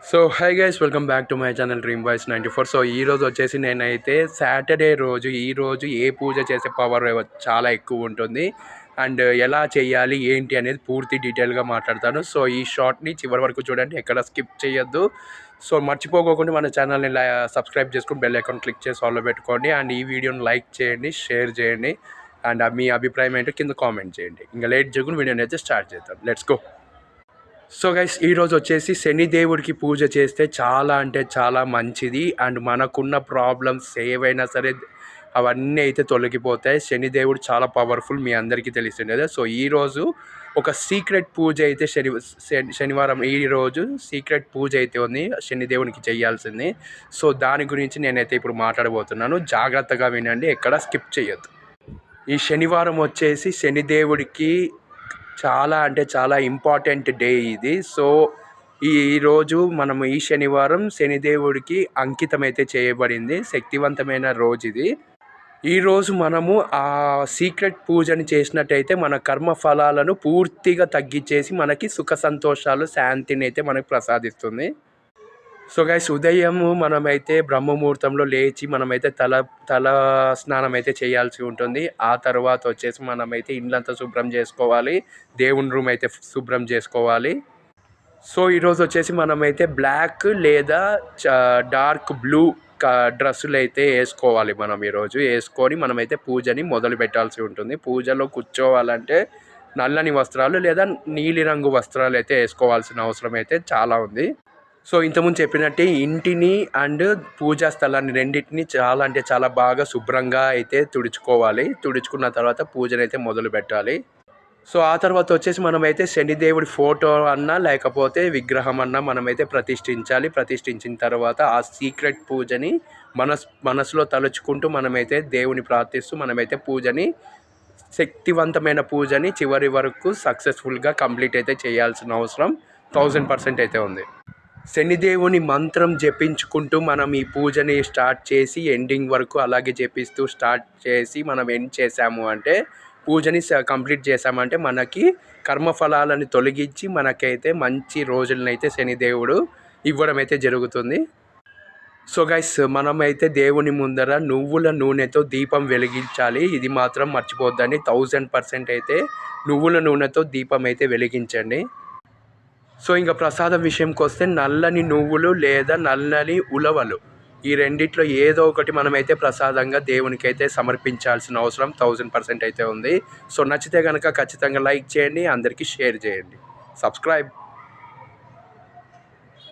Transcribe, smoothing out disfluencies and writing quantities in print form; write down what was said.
So hi guys, welcome back to my channel dream boys 94. So ఈ రోజు వచ్చేసి నేనైతే సాటర్డే రోజు ఈరోజు ఏ పూజ చేసే పవర్ చాలా ఎక్కువ ఉంటుంది అండ్ ఎలా చేయాలి ఏంటి అనేది పూర్తి డీటెయిల్గా మాట్లాడతాను. సో ఈ షార్ట్ని చివరి వరకు చూడండి, ఎక్కడ స్కిప్ చేయొద్దు. సో మర్చిపోకుండా మన ఛానల్ని సబ్స్క్రైబ్ చేసుకుని బెల్ ఐకాన్ క్లిక్ చేసి ఆల్లో పెట్టుకోండి అండ్ ఈ వీడియోని లైక్ చేయండి, షేర్ చేయండి అండ్ మీ అభిప్రాయం ఏంటో కింద కామెంట్ చేయండి. ఇంకా లేట్ చేయకుండా వీడియోని అయితే స్టార్ట్ చేద్దాం. Let's go. సో గైస్, ఈరోజు వచ్చేసి శనిదేవుడికి పూజ చేస్తే చాలా అంటే చాలా మంచిది అండ్ మనకున్న ప్రాబ్లమ్స్ ఏవైనా సరే అవన్నీ అయితే తొలగిపోతాయి. శనిదేవుడు చాలా పవర్ఫుల్, మీ అందరికీ తెలిసిందే. సో ఈరోజు ఒక సీక్రెట్ పూజ అయితే శనివారం ఈరోజు సీక్రెట్ పూజ అయితే ఉంది శనిదేవునికి చేయాల్సింది. సో దాని గురించి నేనైతే ఇప్పుడు మాట్లాడబోతున్నాను. జాగ్రత్తగా వినండి, ఎక్కడ స్కిప్ చేయొద్దు. ఈ శనివారం వచ్చేసి శనిదేవుడికి చాలా అంటే చాలా ఇంపార్టెంట్ డే ఇది. సో ఈరోజు మనము ఈ శనివారం శనిదేవుడికి అంకితమైతే చేయబడింది, శక్తివంతమైన రోజు ఇది. ఈరోజు మనము ఆ సీక్రెట్ పూజని చేసినట్టయితే మన కర్మ ఫలాలను పూర్తిగా తగ్గించేసి మనకి సుఖ సంతోషాలు శాంతిని అయితే మనకు ప్రసాదిస్తుంది. సో గైస్, ఉదయము మనమైతే బ్రహ్మముహూర్తంలో లేచి మనమైతే తల స్నానం అయితే చేయాల్సి ఉంటుంది. ఆ తర్వాత వచ్చేసి మనమైతే ఇండ్లంతా శుభ్రం చేసుకోవాలి, దేవుని రూమ్ అయితే శుభ్రం చేసుకోవాలి. సో ఈరోజు వచ్చేసి మనమైతే బ్లాక్ లేదా డార్క్ బ్లూ డ్రెస్సులు అయితే వేసుకోవాలి. మనం ఈరోజు వేసుకొని మనమైతే పూజని మొదలు పెట్టాల్సి ఉంటుంది. పూజలో కూర్చోవాలంటే నల్లని వస్త్రాలు లేదా నీలిరంగు వస్త్రాలు అయితే వేసుకోవాల్సిన అవసరం అయితే చాలా ఉంది. సో ఇంతకుముందు చెప్పినట్టే ఇంటిని అండ్ పూజా స్థలాన్ని రెండింటిని చాలా అంటే చాలా బాగా శుభ్రంగా అయితే తుడుచుకున్న తర్వాత పూజను అయితే మొదలు పెట్టాలి. సో ఆ తర్వాత వచ్చేసి మనమైతే శనిదేవుడి ఫోటో అన్నా లేకపోతే విగ్రహం అన్నా మనమైతే ప్రతిష్ఠించిన తర్వాత ఆ సీక్రెట్ పూజని మనసులో తలుచుకుంటూ మనమైతే దేవుని ప్రార్థిస్తూ మనమైతే శక్తివంతమైన పూజని చివరి వరకు సక్సెస్ఫుల్గా కంప్లీట్ అయితే చేయాల్సిన అవసరం 1000% అయితే ఉంది. శనిదేవుని మంత్రం జపించుకుంటూ మనం ఈ పూజని స్టార్ట్ చేసి ఎండింగ్ వరకు అలాగే జపిస్తూ స్టార్ట్ చేసి మనం ఎండ్ చేసాము అంటే, పూజని కంప్లీట్ చేసామంటే మనకి కర్మఫలాలను తొలగించి మనకైతే మంచి రోజులనైతే శనిదేవుడు ఇవ్వడం అయితే జరుగుతుంది. సో గైస్, మనమైతే దేవుని ముందర నువ్వుల నూనెతో దీపం వెలిగించాలి. ఇది మాత్రం మర్చిపోద్దని 1000% అయితే నువ్వుల నూనెతో దీపం అయితే వెలిగించండి. సో ఇంకా ప్రసాదం విషయంకి వస్తే నల్లని నువ్వులు లేదా నల్లని ఉలవలు, ఈ రెండిట్లో ఏదో ఒకటి మనమైతే ప్రసాదంగా దేవునికి అయితే సమర్పించాల్సిన అవసరం 1000% అయితే ఉంది. సో నచ్చితే కనుక ఖచ్చితంగా లైక్ చేయండి, అందరికీ షేర్ చేయండి, సబ్స్క్రైబ్.